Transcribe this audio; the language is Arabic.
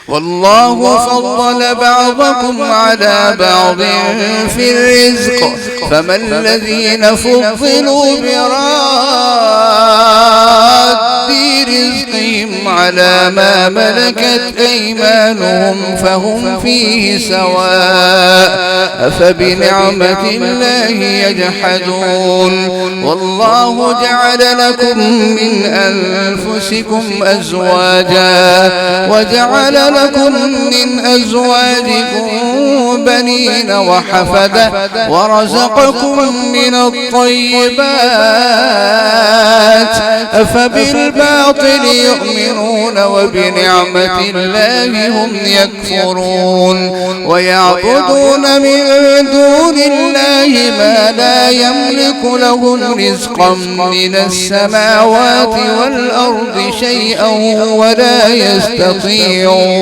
والله فضل بعضكم على بعض في الرزق فما الذين فضلوا براد رزقهم على ما ملكت أيمانهم فهم فيه سواء أفبنعمة الله يجحدون والله جعل لكم من أنفسكم أزواجا وجعل لكم من أزواجكم بنين وحفدة ورزقكم من الطيبات أفبالباطل يؤمنون وبنعمة الله هم يكفرون ويعبدون من دون الله ما لا يملك لهم رزقا من السماوات والأرض شيئا ولا يستطيعون